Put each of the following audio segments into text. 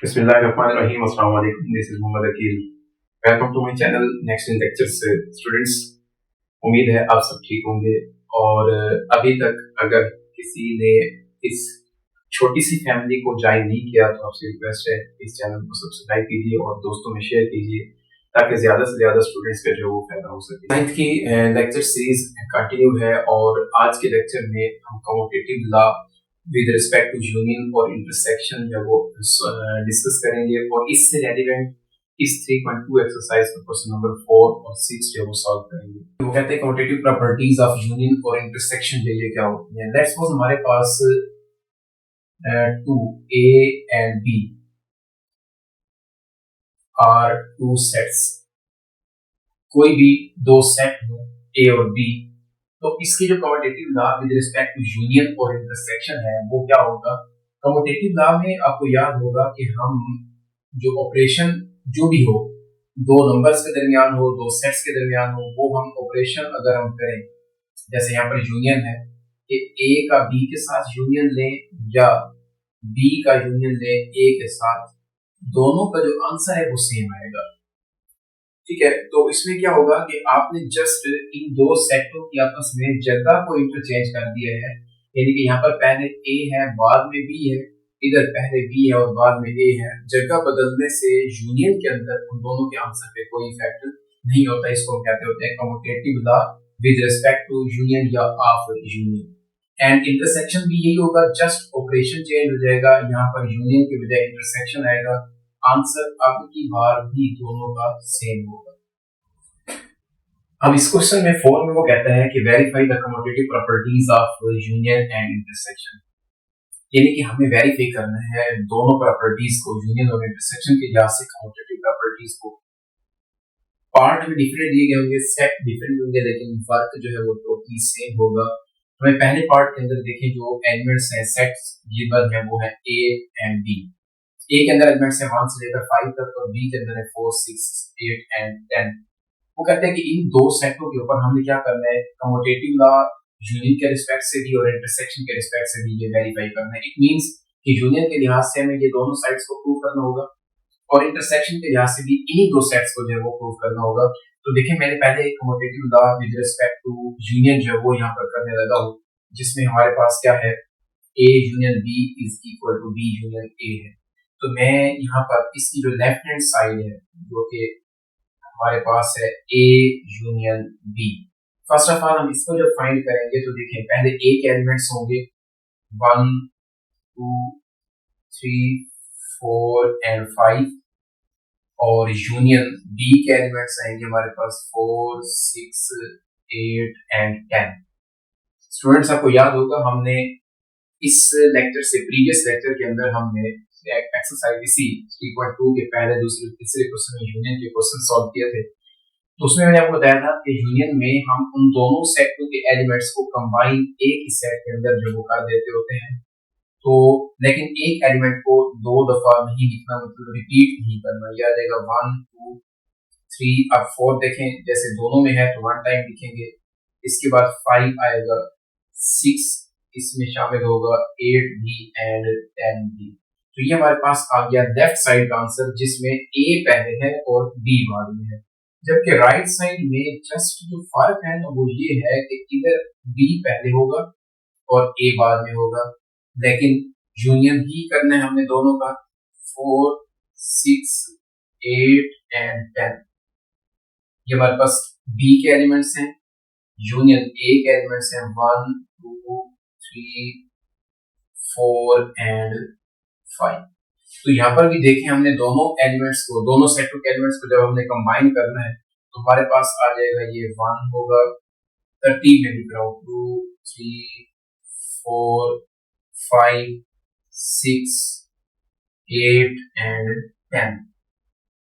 Bismillahirrahmanirrahim. Assalamu alaikum. This is Muhammad Akil. Welcome to my channel next in lectures students. उम्मीद है आप सब ठीक होंगे और अभी तक अगर किसी ने इस छोटी सी फैमिली को ज्वाइन नहीं किया तो आपसे रिक्वेस्ट है इस चैनल को सब्सक्राइब कीजिए और दोस्तों में शेयर कीजिए ताकि ज़्यादा से ज़्यादा स्टूडेंट्स का जो वो फायदा हो सके। नाइन्थ की लेक्चर सीरीज कंटिन्यू है और आज के लेक्चर में हम commutative law with respect to union और इंटरसेक्शन जो वो डिस्कस करेंगे और इससे रेलिवेंट इस 3.2 एक्सरसाइज का क्वेश्चन नंबर 4 और 6 जो वो सॉल्व करेंगे। वो कहते हैं कम्यूटेटिव प्रॉपर्टीज ऑफ यूनियन और इंटरसेक्शन जो ये क्या होती है। लेट्स सपोज हमारे पास two A and B are two sets, कोई भी दो सेट हो ए और बी, तो इसकी जो commutative law with respect to union और इंटरसेक्शन है वो क्या होगा। कम्यूटेटिव लॉ में आपको याद होगा कि हम जो ऑपरेशन जो भी हो, दो नंबर्स के दरमियान हो, दो सेट्स के दरमियान हो, वो हम ऑपरेशन अगर हम करें, जैसे यहाँ पर यूनियन है कि ए का बी के साथ यूनियन लें या बी का यूनियन लें ए के साथ, दोनों का जो आंसर है वो सेम आएगा। ठीक है, तो इसमें क्या होगा कि आपने जस्ट इन दो सेटों की आपस में जगह को इंटरचेंज कर दिया है, यानी कि यहाँ पर पहले ए है बाद में बी है, इधर पहले बी है और बाद में ए है। जगह बदलने से यूनियन के अंदर उन दोनों के आंसर पे कोई इफेक्ट नहीं होता। इसको कहते होते हैं commutative law with respect to union या ऑफ यूनियन। एंड इंटरसेक्शन भी यही होगा, जस्ट ऑपरेशन चेंज हो जाएगा, यहाँ पर यूनियन के बजाय इंटरसेक्शन आएगा, आंसर अब की बार भी दोनों का सेम होगा। अब इस क्वेश्चन में 4 में वो कहता है कि verify the commutative properties of union and intersection, यानी कि हमें वेरीफाई करना है दोनों प्रॉपर्टीज को, यूनियन और इंटरसेक्शन के लिहाज से कम्यूटेटिव प्रॉपर्टीज को। पार्ट में डिफरेंट दिए गए होंगे, सेट डिफरेंट होंगे, लेकिन वर्क जो है वो टोटली सेम होगा। हमें पहले पार्ट के अंदर देखें जो एलिमेंट्स हैं, सेट्स गिवन है वो है ए एंड बी। ए के अंदर एलिमेंट्स है 1 से लेकर 5 तक और बी के अंदर है 4, 6, 8 एंड 10। वो कहते हैं कि इन दो सेटों के ऊपर हमने क्या करना है, कम्यूटेटिव लॉ यूनियन के रिस्पेक्ट से भी और इंटरसेक्शन के रिस्पेक्ट से भी ये वेरीफाई करना है। इट मींस कि यूनियन के लिहाज से हमें ये दोनों साइड्स को प्रूव करना होगा और इंटरसेक्शन के लिहाज से भी इन्हीं दो सेट्स को जो है वो प्रूव करना होगा। तो देखिए मैंने पहले commutative law with respect to union जो है वो यहाँ पर करने लगा हूँ, जिसमें हमारे पास क्या है, A union B is equal to B union A है। तो मैं यहाँ पर इसकी जो लेफ्ट हैंड साइड है जो कि हमारे पास है A union B, first of all हम इसको जब फाइंड करेंगे तो देखें पहले ए के एलिमेंट्स होंगे 1, 2, 3, 4 एंड 5 और यूनियन बी के एलिमेंट्स आएंगे हमारे पास 4, 6, 8 एंड 10। स्टूडेंट्स आपको याद होगा हमने इस लेक्चर से प्रीवियस लेक्चर के अंदर हमने एक्सरसाइज इसी 3.2 के पहले दूसरे तीसरे क्वेश्चन में यूनियन के क्वेश्चन सॉल्व किए थे। तो उसमें मैंने आपको बताया था कि यूनियन में हम उन दोनों सेटों के एलिमेंट्स को कंबाइन एक ही सेट के अंदर जो वो कर देते होते हैं। तो लेकिन एक एलिमेंट को दो दफा नहीं लिखना, मतलब रिपीट नहीं करना। यह आ जाएगा 1, 2, 3। अब 4 देखें, जैसे दोनों में है तो 1 टाइम लिखेंगे, इसके बाद 5 आएगा, 6 इसमें शामिल होगा, 8 भी एंड 10 भी। तो ये हमारे पास आ गया लेफ्ट साइड का आंसर, जिसमें ए पहले है और बी बाद में है। जबकि राइट साइड में जस्ट जो फर्क है ना वो ये है कि इधर बी पहले होगा और ए बाद में होगा, लेकिन यूनियन ही करना है हमने दोनों का, 4, 6, 8 एंड 10। ये हमारे पास बी के एलिमेंट्स हैं, यूनियन ए के एलिमेंट्स हैं 1, 2, 3, 4 एंड 5। तो यहाँ पर भी देखें हमने दोनों एलिमेंट्स को, दोनों सेटों के एलिमेंट्स को जब हमने कंबाइन करना है तो हमारे पास आ जाएगा ये 1 होगा, 30 में लिख रहा हूँ, 2, 3, 4, 5, 6, 8 एंड 10।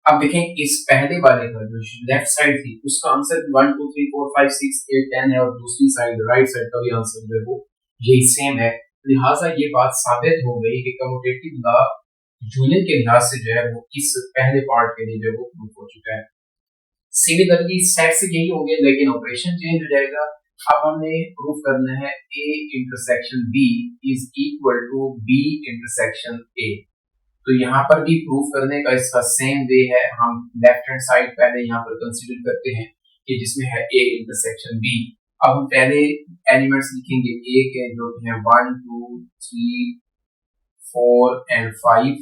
अब देखें इस पहले वाले का जो लेफ्ट साइड थी उसका आंसर 1, 2, 3, 4, 5, 6, 8, 10 है और दूसरी साइड राइट साइड का भी आंसर जो है वो यही सेम है। लिहाजा ये बात साबित हो गई कि कम्यूटेटिव लॉ यूनियन के लिहाज से जो है वो इस पहले पार्ट के लिए जो वो प्रूफ हो चुका है। सिमिलरली सेट से यही होंगे लेकिन ऑपरेशन चेंज हो जाएगा। अब हमें प्रूफ करना है A intersection B is equal to B intersection A. तो यहाँ पर भी प्रूफ करने का इसका सेम वे है। हम लेफ्ट हैंड साइड पहले यहाँ पर कंसीडर करते हैं कि जिसमें है ए इंटरसेक्शन बी। अब हम पहले एलिमेंट्स लिखेंगे ए के जो है 1 2 3 4 एंड 5।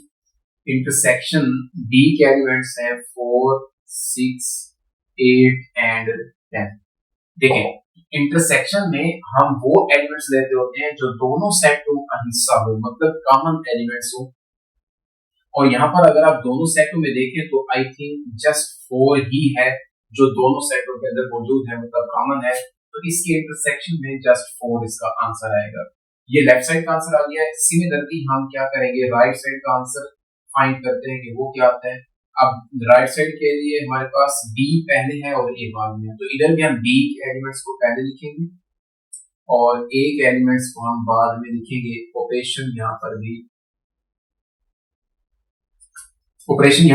इंटरसेक्शन बी के एलिमेंट्स हैं 4 6 8 एंड 10। देखें इंटरसेक्शन में हम वो एलिमेंट्स लेते होते हैं जो दोनों सेटों का हिस्सा हो, मतलब कॉमन एलिमेंट्स हो। और यहाँ पर अगर आप दोनों सेटों में देखें तो आई थिंक जस्ट 4 ही है जो दोनों सेटों के अंदर मौजूद है, मतलब कॉमन है। तो इसकी इंटरसेक्शन में जस्ट 4 इसका आंसर आएगा। ये लेफ्ट साइड का आंसर आ गया है। सिमिलरली हम क्या करेंगे, राइट साइड का आंसर फाइंड करते हैं कि वो क्या आता है। अब राइट साइड के लिए हमारे पास बी पहले है और ए बाद में है, तो इधर भी हम बी के एलिमेंट्स को पहले लिखेंगे और ए के एलिमेंट्स को हम बाद में लिखेंगे। ऑपरेशन यहाँ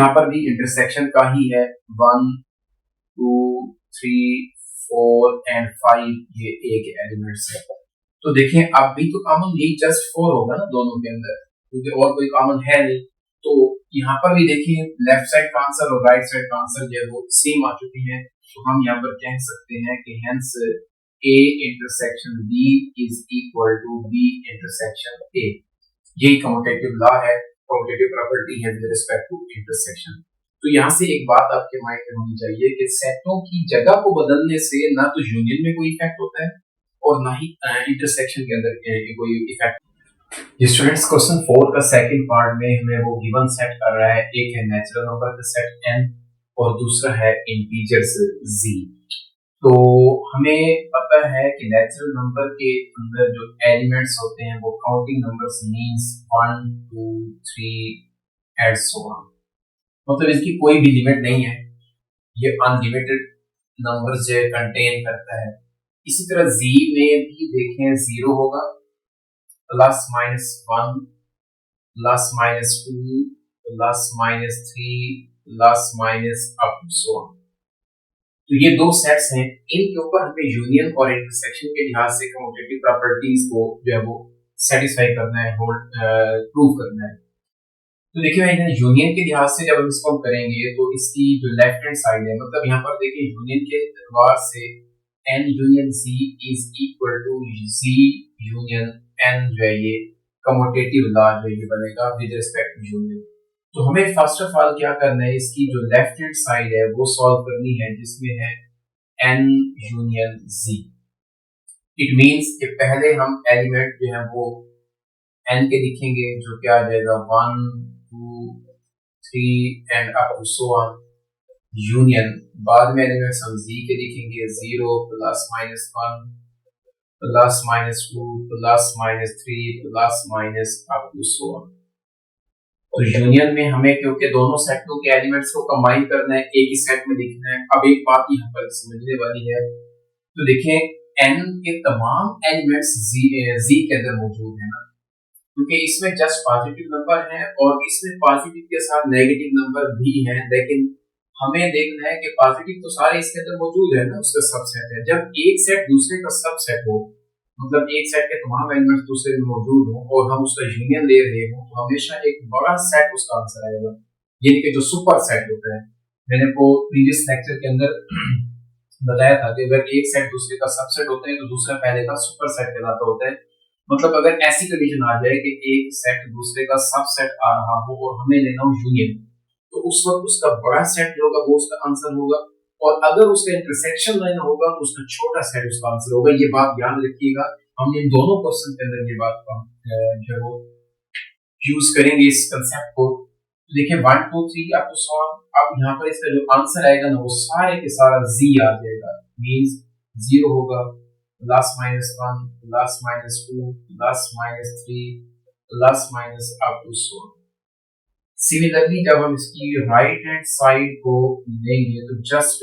पर भी इंटरसेक्शन का ही है। 1 2 3 4 एंड 5 ये ए के एलिमेंट्स है। तो देखें अब भी तो कॉमन यही जस्ट 4 होगा ना दोनों के अंदर, क्योंकि और कोई कॉमन है नहीं। तो यहाँ पर भी देखिए लेफ्ट साइड का आंसर और राइट साइड का आंसर जो है वो सेम आ चुकी है। तो हम यहाँ पर कह सकते हैं कि hence A intersection B is equal to B intersection A. यही कम्यूटेटिव लॉ है, कम्यूटेटिव प्रॉपर्टी है विद रिस्पेक्ट टू इंटरसेक्शन। तो यहाँ से एक बात आपके माइंड में होनी चाहिए कि सेटों की जगह को बदलने से ना तो यूनियन में कोई इफेक्ट होता है और ना ही इंटरसेक्शन के अंदर कोई इफेक्ट। स्टूडेंट्स क्वेश्चन 4 का सेकंड पार्ट में हमें वो गिवन सेट कर रहा है। एक है नेचुरल नंबर का सेट n और दूसरा है इंटीजर्स z। तो हमें पता है कि नेचुरल नंबर के अंदर जो एलिमेंट्स होते हैं वो counting numbers means 1 2 3 and so on, मतलब इसकी कोई भी लिमिट नहीं है, ये अनलिमिटेड नंबर्स जो कंटेन करता है। इसी तरह z में भी देखें 0 होगा, plus minus 1 plus minus 2 plus minus 3 plus minus up to so on. तो ये दो सेट्स हैं, इनके ऊपर हमें यूनियन और इंटरसेक्शन के लिहाज से कम्यूटेटिव प्रॉपर्टीज को जो है वो सेटिस्फाई करना है, प्रूव करना है। तो देखिए यूनियन के लिहाज से जब हम इसको करेंगे तो इसकी जो लेफ्ट हैंड साइड है, मतलब यहाँ पर देखिए यूनियन के एतबार से n union z is equal to z union n जो है ये कम्यूटेटिव लॉ जो ये बनेगा विद रिस्पेक्ट टू यूनियन। तो हमें फर्स्ट ऑफ ऑल क्या करना है, इसकी जो लेफ्ट हैंड साइड है वो सॉल्व करनी है जिसमें है n union z। It means कि पहले हम एलिमेंट जो है वो n के लिखेंगे जो क्या आ जाएगा 1 2 3 and up to so on, union बाद में एलिमेंट्स हम z के लिखेंगे 0 plus minus 1 plus minus 2 plus minus 3 plus minus up to so on. तो यूनियन में हमें क्योंकि दोनों सेटों के एलिमेंट्स को कंबाइन करना है, एक ही सेट में लिखना है। अब एक बात यहाँ पर समझने वाली है, तो देखें n के तमाम एलिमेंट्स z के अंदर मौजूद है ना, क्योंकि इसमें जस्ट पॉजिटिव नंबर है और इसमें पॉजिटिव के साथ नेगेटिव नंबर भी है, लेकिन हमें देखना है कि पॉजिटिव तो सारे इसके अंदर मौजूद है ना, उसका सबसेट है। जब एक सेट दूसरे का सबसेट हो, मतलब एक सेट के तमाम एलिमेंट्स दूसरे में मौजूद हो और हम उसका यूनियन ले रहे हो, तो हमेशा एक बड़ा सेट उसका आंसर आएगा, यानी कि जो सुपर सेट होता है। मैंने को प्रीवियस लेक्चर के अंदर बताया था कि अगर एक सेट दूसरे का सबसेट होता है तो दूसरा पहले का सुपर सेट कहलाता होता है। मतलब अगर ऐसी कंडीशन आ जाए कि एक सेट दूसरे का सबसेट आ रहा हो और हमें लेना हो यूनियन, तो उस वक्त उसका बड़ा सेट जो होगा वो उसका आंसर होगा, और अगर उसका इंटरसेक्शन लेना होगा तो उसका छोटा सेट उसका आंसर होगा। ये बात याद रखिएगा, हम इन दोनों क्वेश्चन के अंदर ये बात जो है वो यूज करेंगे इस कंसेप्ट को। तो देखिए 1 2 3 अप टू सो ऑन। अब यहाँ पर इसका जो आंसर आएगा ना वो सारे के सारा z आ जाएगा, मींस 0 होगा plus minus 1 plus minus 2 plus minus 3 plus minus up to so on. Similarly जब हम इसकी राइट हैंड साइड को लेंगे तो जस्ट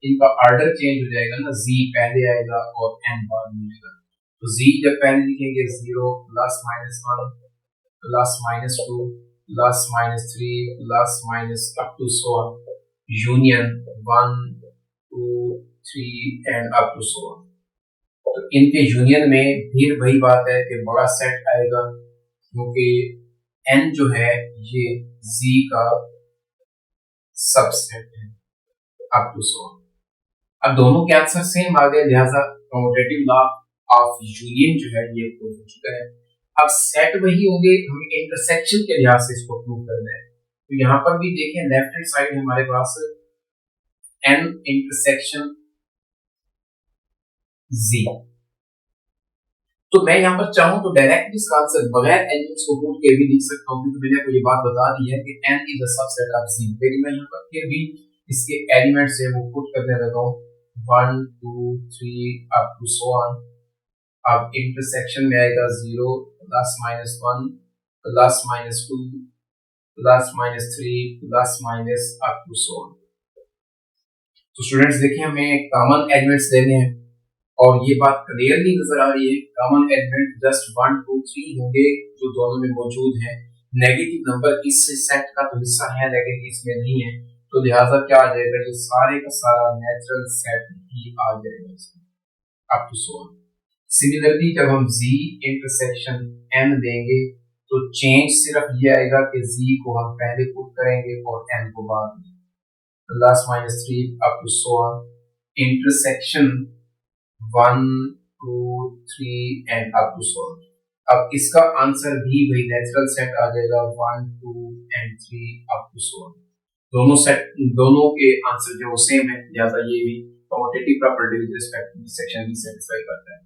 इनका ऑर्डर चेंज हो जाएगा ना, z पहले आएगा और n बाद में आएगा। तो z जब पहले लिखेंगे 0 plus minus 1 plus minus 2 plus minus 3 plus minus up to so on, union 1 2 3 and up to so on. तो इनके यूनियन में फिर वही बात है कि बड़ा सेट आएगा, क्योंकि एन जो है ये जी का सबसेट है अप टू सो। अब दोनों के आंसर सेम आ गए, लिहाजा कम्यूटेटिव लॉ ऑफ यूनियन जो है ये प्रूव हो चुका है। अब सेट वही होंगे, हमें इंटरसेक्शन के लिहाज से इसको प्रूव करना है। तो यहाँ पर भी देखें लेफ्ट हैंड साइड हमारे पास एन इंटरसेक्शन जी। तो मैं यहाँ पर चाहूं तो डायरेक्टली इसका आंसर बगैर एलिमेंट्स को पुट के भी लिख सकता हूँ, क्योंकि मैंने आपको ये बात बता दी है कि n is a subset of z। लेकिन मैं यहाँ पर फिर भी इसके एलिमेंट्स है वो पुट करने लगा हूँ 1 2 3 अप टू सो ऑन। अब इंटरसेक्शन में आएगा 0 plus minus 1 plus minus 2 plus minus 3 plus minus up to so on. तो स्टूडेंट्स देखिए हमें कॉमन एलिमेंट्स लेने हैं और ये बात क्लियरली नजर आ रही है, कॉमन एलिमेंट जस्ट 1 2 3 होंगे जो दोनों में मौजूद हैं। नेगेटिव नंबर इस सेट का तो हिस्सा है लेकिन इसमें नहीं है, तो लिहाजा क्या आ जाएगा, ये सारे का सारा नेचुरल सेट ही आ जाएगा इसमें up to so on. Similarly जब हम z इंटरसेक्शन n देंगे तो चेंज सिर्फ ये आएगा कि z को हम पहले पुट करेंगे और n को बाद में, plus minus 3 up to so on. Intersection 1 2 3 and up to so on. अब इसका आंसर भी वही नेचुरल सेट आ जाएगा 1 2 and 3 up to so on. दोनों के आंसर जो सेम है, लिहाजा ये भी commutative property with respect to section भी सेटिस्फाई करता है।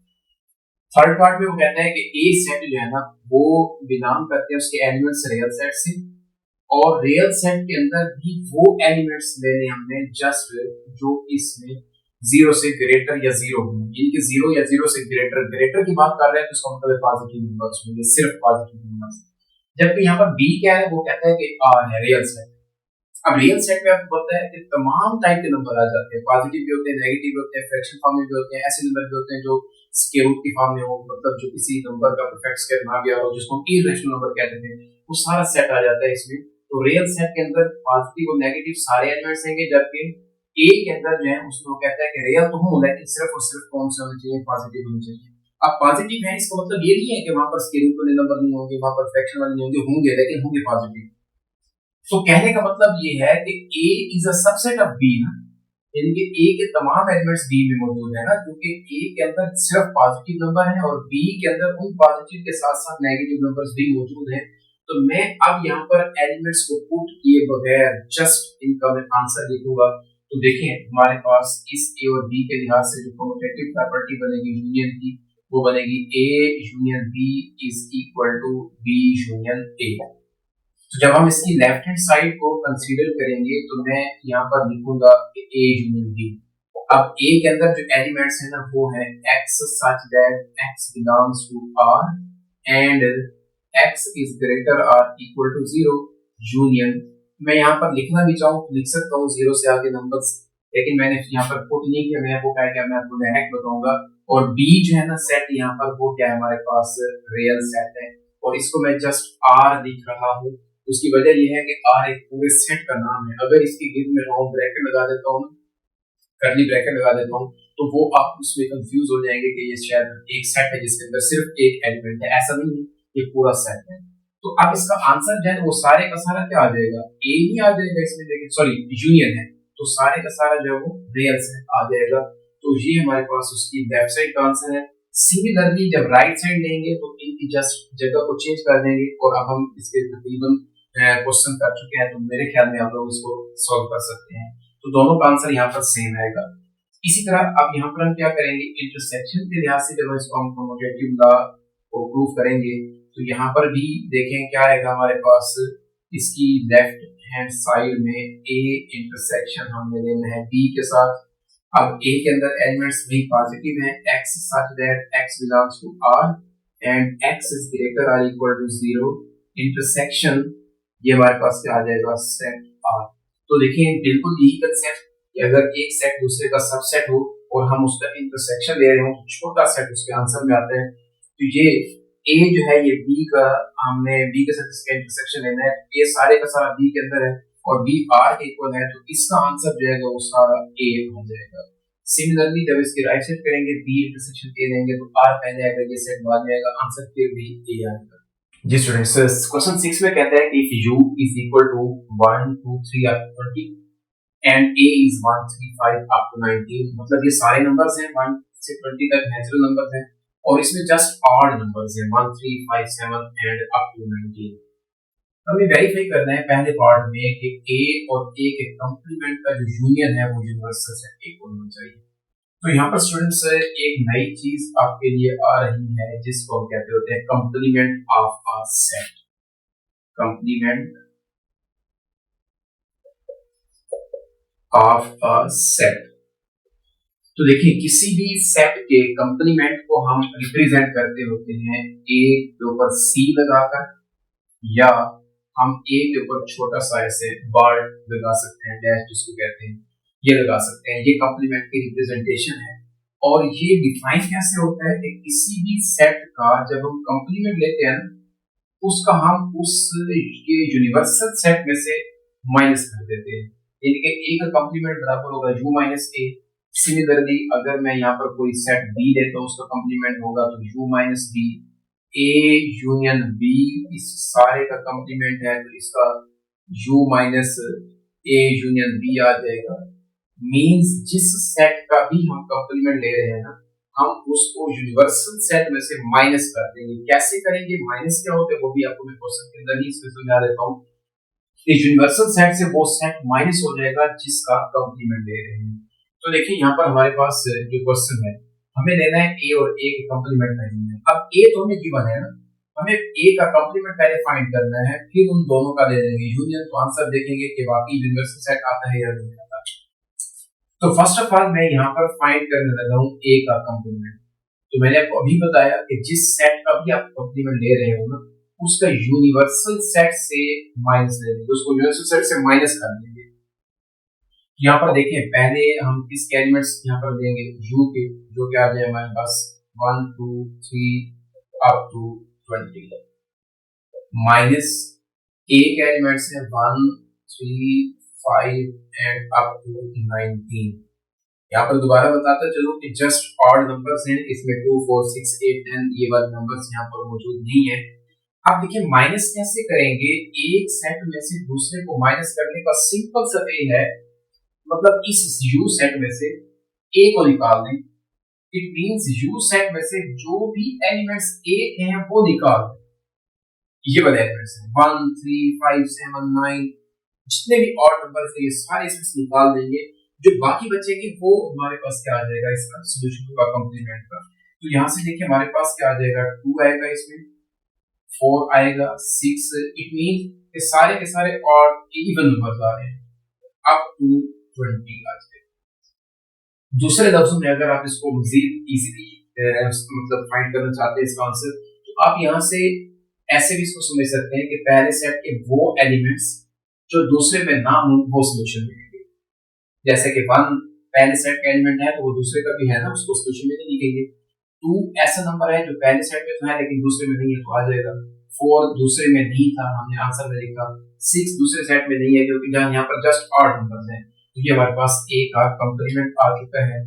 थर्ड पार्ट में वो कहता है कि ए सेट जो है ना वो बिलोंग करते हैं उसके एलिमेंट्स रियल सेट से, और रियल सेट के अंदर भी वो एलिमेंट्स लेने हमने जस्ट जो इसमें 0 से ग्रेटर या 0 होंगे, इनके 0 या 0 से ग्रेटर की बात कर रहे हैं तो इसका मतलब पॉजिटिव नंबर्स होंगे, सिर्फ पॉजिटिव नंबर्स। जबकि यहाँ पर बी क्या है, वो कहता है कि आर है रियल सेट। अब रियल सेट में आपको पता है कि तमाम टाइप के नंबर आ जाते हैं, पॉजिटिव भी होते हैं, नेगेटिव भी होते हैं, फ्रैक्शन फॉर्म में भी होते हैं, ऐसे नंबर भी होते हैं जो स्क्वायर रूट की फॉर्म में हो, मतलब जो किसी नंबर का परफेक्ट स्क्वायर ना गया हो, जिसको हम इरेशनल नंबर कहते हैं, वो सारा सेट आ जाता है इसमें। तो रियल सेट के अंदर पॉजिटिव और नेगेटिव सारे एलिमेंट्स होंगे, जबकि ए के अंदर जो है उसको कहता है कि रियल तो हूं लेकिन सिर्फ और सिर्फ कौन से होने चाहिए, पॉजिटिव होने चाहिए। अब पॉजिटिव है इसका मतलब ये नहीं है कि वहां पर स्क्वायर रूट वाले नंबर नहीं होंगे, वहां पर फ्रैक्शन वाले नहीं होंगे लेकिन होंगे पॉजिटिव। तो कहने का मतलब ये है कि A is a subset of B ना, यानी कि ए के तमाम एलिमेंट्स बी में मौजूद है ना, क्योंकि ए के अंदर सिर्फ पॉजिटिव नंबर है और बी के अंदर उन पॉजिटिव के साथ साथ नेगेटिव नंबर्स भी मौजूद हैं। तो मैं अब यहाँ पर एलिमेंट्स को पुट किए बगैर जस्ट इनका मैं आंसर लिखूंगा। तो देखें हमारे पास इस ए और बी के लिहाज से जो कम्यूटेटिव प्रॉपर्टी बनेगी यूनियन की, वो बनेगी A union B is equal to B union A. तो जब हम इसकी लेफ्ट हैंड साइड को कंसीडर करेंगे तो मैं यहाँ पर लिखूंगा ए यूनियन बी। अब ए के अंदर जो एलिमेंट्स है ना वो है x such that x belongs to r and x is greater or equal to 0 union. मैं यहाँ पर लिखना भी चाहूँ तो लिख सकता हूँ 0 से आगे नंबर्स, लेकिन मैंने यहाँ पर पुट नहीं किया, मैं वो क्या है मैं आपको डायरेक्ट बताऊंगा। और बी जो है ना सेट यहाँ पर वो क्या है हमारे पास रियल सेट है और इसको मैं जस्ट आर लिख रहा हूँ। उसकी वजह यह है कि आर एक पूरे सेट का नाम है। अगर इसकी गिव में राउंड ब्रैकेट लगा देता हूँ, कर्ली ब्रैकेट लगा देता हूँ, तो वो आप उसमें कंफ्यूज हो जाएंगे कि ये शायद एक सेट है जिसके अंदर सिर्फ एक एलिमेंट है, ऐसा नहीं है, ये पूरा सेट है। तो अब इसका आंसर जो है वो सारे का सारा क्या आ जाएगा, ए ही आ जाएगा इसमें, लेकिन सॉरी यूनियन है तो सारे का सारा जो है वो रियल सेट आ जाएगा। तो ये हमारे पास उसकी लेफ्ट साइड का आंसर है। सिमिलरली जब राइट साइड लेंगे तो इनकी जस्ट जगह को चेंज कर देंगे और अब हम इसके तकरीबन क्वेश्चन कर चुके हैं, तो मेरे ख्याल में आप लोग इसको सॉल्व कर सकते हैं। तो दोनों का आंसर यहाँ पर सेम आएगा। इसी तरह अब यहाँ पर हम क्या करेंगे, इंटरसेक्शन के लिहाज से जब इसको हम कम्यूटेटिव लॉ को प्रूव करेंगे तो यहाँ पर भी देखें क्या आएगा हमारे पास, इसकी लेफ्ट हैंड साइड में ए इंटरसेक्शन हमने लेना है बी के साथ। अब ए के अंदर एलिमेंट्स भी पॉजिटिव हैं, x such that x belongs to r and x is greater or equal to 0 intersection, ये हमारे पास क्या आ जाएगा सेट r। तो देखिए बिल्कुल यही कंसेप्ट कि अगर एक सेट दूसरे का सबसेट हो और हम उसका इंटरसेक्शन ले रहे हो तो छोटा सेट उसके आंसर में आता है। तो ये ए जो है ये बी का, हमने बी के साथ इसका इंटरसेक्शन लेना है, ये सारे का सारा बी के अंदर है और बी आर के इक्वल है, तो इसका आंसर जो है वो सारा ए हो जाएगा। सिमिलरली जब इसकी राइट साइड करेंगे बी इंटरसेक्शन ए लेंगे तो आर पहले आएगा, ये सेट बाद में आएगा, आंसर फिर भी ए आएगा। जी स्टूडेंट्स, क्वेश्चन 6 में कहता है कि if u is equal to 1 2 3 up to 20 and a is 1 3 5 up to 19, मतलब ये सारे नंबर्स हैं 1 से 20 तक नेचुरल नंबर्स हैं और इसमें जस्ट ऑड नंबर्स हैं 1 3 5 7 एंड अप टू 19। हमें वेरीफाई करना है पहले पार्ट में कि a और a के कंप्लीमेंट का जो यूनियन है वो यूनिवर्सल सेट A होना चाहिए। तो यहाँ पर स्टूडेंट्स एक नई चीज आपके लिए आ रही है जिसको हम कहते होते हैं complement of a set. Complement of a set. तो देखिए किसी भी सेट के कंप्लीमेंट को हम रिप्रेजेंट करते होते हैं ए के ऊपर सी लगाकर, या हम ए के ऊपर छोटा सा ऐसे वर्ड लगा सकते हैं, डैश जिसको कहते हैं, ये लगा सकते हैं। ये कंप्लीमेंट की रिप्रेजेंटेशन है। और ये डिफाइन कैसे होता है कि किसी भी सेट का जब हम कंप्लीमेंट लेते हैं उसका हम उस ये यूनिवर्सल सेट में से माइनस कर देते हैं, यानी कि ए का कंप्लीमेंट बराबर होगा u माइनस ए। सिमिलरली अगर मैं यहाँ पर कोई सेट बी लेता हूँ उसका कंप्लीमेंट होगा तो u minus B. A union B इस सारे का कंप्लीमेंट है तो इसका u minus A union B आ जाएगा। मींस जिस सेट का भी हम कंप्लीमेंट ले रहे हैं ना, हम उसको यूनिवर्सल सेट में से माइनस कर देंगे। कैसे करेंगे, माइनस क्या होता है वो भी आपको मैं क्वेश्चन के अंदर ही इसमें समझा देता हूँ। यूनिवर्सल सेट से वो सेट माइनस हो जाएगा जिसका कंप्लीमेंट ले रहे हैं। तो देखिए यहाँ पर हमारे पास जो क्वेश्चन है हमें लेना है ए और ए के कंप्लीमेंट का यूनियन। अब ए तो हमें गिवन है ना, हमें ए का कंप्लीमेंट पहले फाइंड करना है, फिर उन दोनों का ले लेंगे यूनियन, तो आंसर देखेंगे कि वाकई यूनिवर्सल सेट आता है या नहीं आता। तो फर्स्ट ऑफ ऑल मैं यहाँ पर फाइंड करने लगा हूँ ए का कंप्लीमेंट। तो मैंने आपको अभी बताया कि जिस सेट का भी आप कंप्लीमेंट ले रहे हो ना उसका यूनिवर्सल सेट से माइनस ले लेंगे, उसको यूनिवर्सल सेट से माइनस कर देंगे। यहाँ पर देखें पहले हम किसके एलिमेंट्स यहाँ पर देंगे, u के, जो कि आ जाए हमारे पास 1 2 3 अप टू 20, माइनस ए के एलिमेंट्स हैं 1 3 5 एंड अप टू 19। यहाँ पर दोबारा बताता चलो कि जस्ट ऑड नंबर्स हैं, इसमें 2 4 6 8 10 ये वाले नंबर्स यहाँ पर मौजूद नहीं है। आप देखिए माइनस कैसे करेंगे, एक सेट में से दूसरे को माइनस करने का सिंपल सा वे है, मतलब इस u सेट में से a को निकाल दें। इट मींस u सेट में से जो भी एलिमेंट्स a के हैं वो निकाल दें। ये वाले एलिमेंट्स हैं 1 3 5 7 9, जितने भी ऑड नंबर्स हैं ये सारे इसमें से निकाल देंगे। जो बाकी बचेंगे वो हमारे पास क्या आ जाएगा, इसका सॉल्यूशन का कंप्लीमेंट का। तो यहाँ से देखिए हमारे पास क्या आ जाएगा, 2 आएगा, इसमें 4 आएगा, 6। इट मीन ये सारे के सारे ऑड इवन नंबर्स आ रहे हैं अप टू 20 आ जाएगा। दूसरे लफ्जों में अगर आप इसको मजीद इजीली मतलब फाइंड करना चाहते हैं इसका आंसर, तो आप यहाँ से ऐसे भी इसको समझ सकते हैं कि पहले सेट के वो एलिमेंट्स जो दूसरे में ना हो वो सॉल्यूशन मिलेंगे। जैसे कि 1 पहले सेट का एलिमेंट है तो वो दूसरे का भी है ना, उसको सॉल्यूशन में नहीं लिखेंगे। 2 ऐसा नंबर है जो पहले सेट में तो है लेकिन दूसरे में नहीं है तो आ जाएगा। 4 दूसरे में नहीं था, हमने आंसर में लिखा। 6 दूसरे सेट में नहीं है क्योंकि यहाँ पर जस्ट ऑड नंबर्स हैं। तो ये हमारे पास ए का कंप्लीमेंट आ चुका है।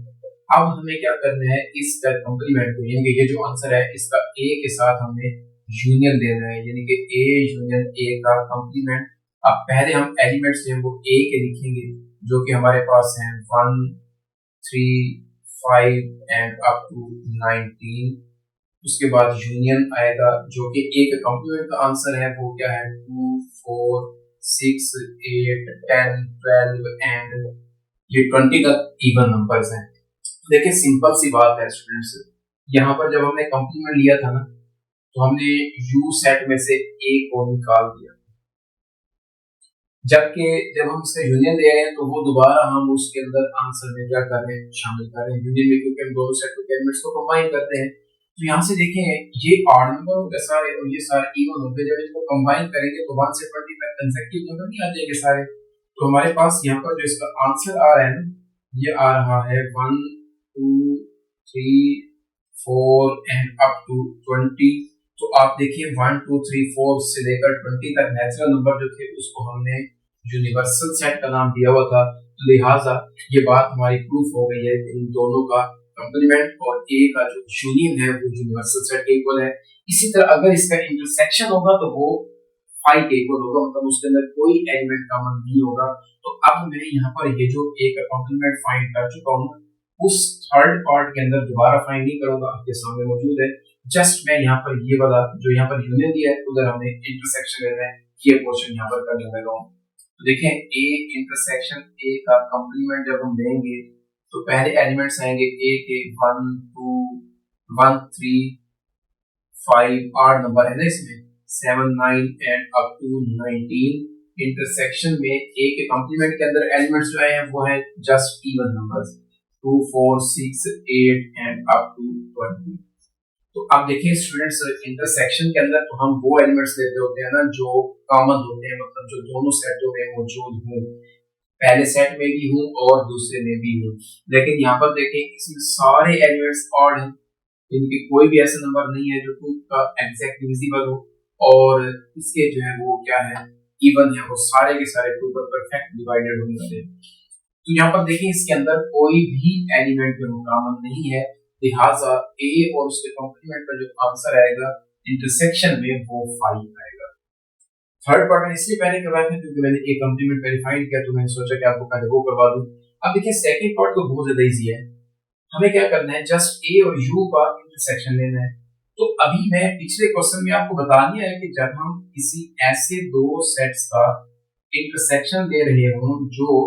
अब हमें क्या करना है, इसका कंप्लीमेंट को, यानी कि ये जो आंसर है इसका ए के साथ हमें यूनियन देना है, यानी कि ए यूनियन ए का कंप्लीमेंट। अब पहले हम एलिमेंट्स हैं वो ए के लिखेंगे जो कि हमारे पास हैं 1 3 5 एंड अप टू 19। उसके बाद यूनियन आएगा जो कि ए के कंप्लीमेंट का आंसर है वो क्या है, 2 4 6 8 10 12 एंड ये 20 तक इवन नंबर्स हैं। देखिए सिंपल सी बात है स्टूडेंट्स, यहाँ पर जब हमने कंप्लीमेंट लिया था ना तो हमने u सेट में से a को निकाल दिया, जबकि जब हम इसका यूनियन ले रहे हैं तो वो दोबारा हम उसके अंदर आंसर में क्या कर रहे हैं, शामिल कर रहे हैं यूनियन में, क्योंकि हम दोनों सेट के एलिमेंट्स को कंबाइन करते हैं। तो यहाँ से देखें ये ऑड नंबर हो गए सारे और ये सारे इवन हो गए, जब इसको कंबाइन करेंगे तो 1 से 20 तक कंसेक्यूटिव नंबर नहीं आ जाएंगे सारे। तो हमारे पास यहाँ पर जो इसका आंसर आ रहा है ना, ये आ रहा है 1 2 3 4 एंड अप टू 20। तो आप देखिए 1 2 3 4 से लेकर 20 तक नेचुरल नंबर जो थे उसको हमने यूनिवर्सल सेट का नाम दिया हुआ था। तो लिहाजा ये बात हमारी प्रूफ हो गई है कि इन दोनों का कंप्लीमेंट और ए का जो यूनियन है वो यूनिवर्सल सेट के इक्वल है। इसी तरह अगर इसका इंटरसेक्शन होगा तो वो 5 के इक्वल होगा, मतलब उसके अंदर कोई एलिमेंट कॉमन नहीं होगा। तो अब मैं यहाँ पर ये जो ए का कॉम्प्लीमेंट फाइंड कर चुका हूँ, उस थर्ड पार्ट के अंदर दोबारा फाइंड नहीं करूंगा, आपके सामने मौजूद है। जस्ट मैं यहाँ पर ये वाला जो यहाँ पर यूनियन दिया है उधर हमें इंटरसेक्शन लेना है, ये पोर्शन यहाँ पर करने लगा हूँ। तो देखें ए इंटरसेक्शन ए का कॉम्प्लीमेंट जब हम लेंगे तो पहले एलिमेंट्स आएंगे ए के 1 2 1 3 5 8 नंबर है ना इसमें, 7 9 एंड अप टू 19। इंटरसेक्शन में ए के कॉम्प्लीमेंट के अंदर एलिमेंट्स जो है वो है just even numbers 2 4 6 8 and up to 20। तो अब देखिए स्टूडेंट्स, इंटरसेक्शन के अंदर तो हम वो एलिमेंट्स लेते होते हैं ना जो कॉमन होते हैं, मतलब जो दोनों सेटों में मौजूद हों, पहले सेट में भी हूँ और दूसरे में भी हूँ। लेकिन यहाँ पर देखें इसमें सारे एलिमेंट्स ऑड हैं, इनके कोई भी ऐसा नंबर नहीं है जो 2 का एग्जैक्ट डिविजिबल हो, और इसके जो है वो क्या है इवन है, वो सारे के सारे 2 पर परफेक्ट डिवाइडेड होने वाले हैं। तो यहाँ पर देखिए इसके अंदर कोई भी एलिमेंट जो कॉमन नहीं है, लिहाजा ए और उसके कॉम्प्लीमेंट का जो आंसर आएगा इंटरसेक्शन में वो 5 आएगा। थर्ड पार्ट मैंने इसलिए पहले करवाया था क्योंकि मैंने एक कॉम्प्लीमेंट पहले फाइंड किया, तो मैंने सोचा कि आपको पहले वो करवा दूं। अब देखिए सेकंड पार्ट तो बहुत ज्यादा इजी है, हमें क्या करना है जस्ट ए और यू का इंटरसेक्शन लेना है। तो अभी मैं पिछले क्वेश्चन में आपको बता दिया है कि जब हम किसी ऐसे दो सेट्स का इंटरसेक्शन ले रहे हो जो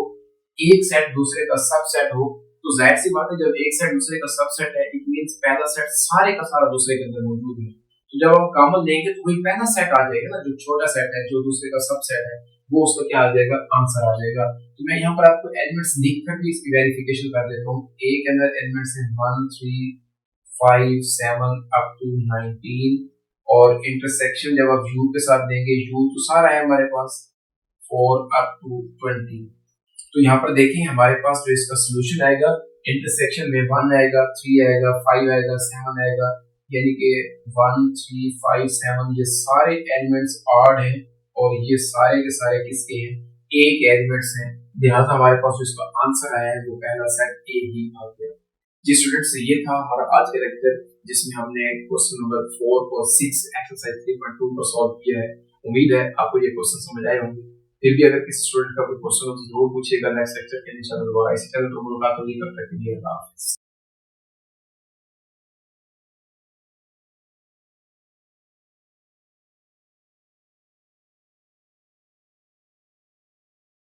एक सेट दूसरे का सबसेट हो, तो जाहिर सी बात है जब एक सेट दूसरे का सबसेट है इट मींस पहला सेट सारे का सारा दूसरे के अंदर मौजूद है। तो जब हम कॉमन लेंगे तो वही पहला सेट आ जाएगा ना, जो छोटा सेट है जो दूसरे का सबसेट है वो उसका क्या आ जाएगा, आंसर आ जाएगा। तो मैं यहाँ पर आपको एलिमेंट्स लिखकर भी इसकी वेरिफिकेशन कर देता हूँ। ए के अंदर एलिमेंट्स हैं 1 3 5 7 अप टू 19, और इंटरसेक्शन जब आप यू के साथ देंगे, यू तो सारा है हमारे पास 4 अप टू 20। तो यहाँ पर देखें हमारे पास जो इसका सोल्यूशन आएगा इंटरसेक्शन में 1 आएगा, 3 आएगा, 5 आएगा, 7 आएगा, यानी कि 1 3 5 7 ये सारे एलिमेंट्स ऑड हैं और ये सारे के सारे किसके हैं, ए के एलिमेंट्स हैं। लिहाजा हमारे पास जो इसका आंसर आया है वो पहला सेट ए ही आ गया। जी स्टूडेंट्स, ये था हमारा आज का लेक्चर जिसमें हमने क्वेश्चन नंबर 4 और 6 एक्सरसाइज 3.2 को सॉल्व किया है। उम्मीद है आपको ये क्वेश्चन समझ आए होंगे। फिर भी अगर किसी स्टूडेंट का कोई क्वेश्चन हो तो जरूर पूछिएगा। नेक्स्ट लेक्चर के लिए चैनल दोबारा इसी चैनल पर मुलाकात होगी, तब तक के लिए अल्लाह हाफिज़।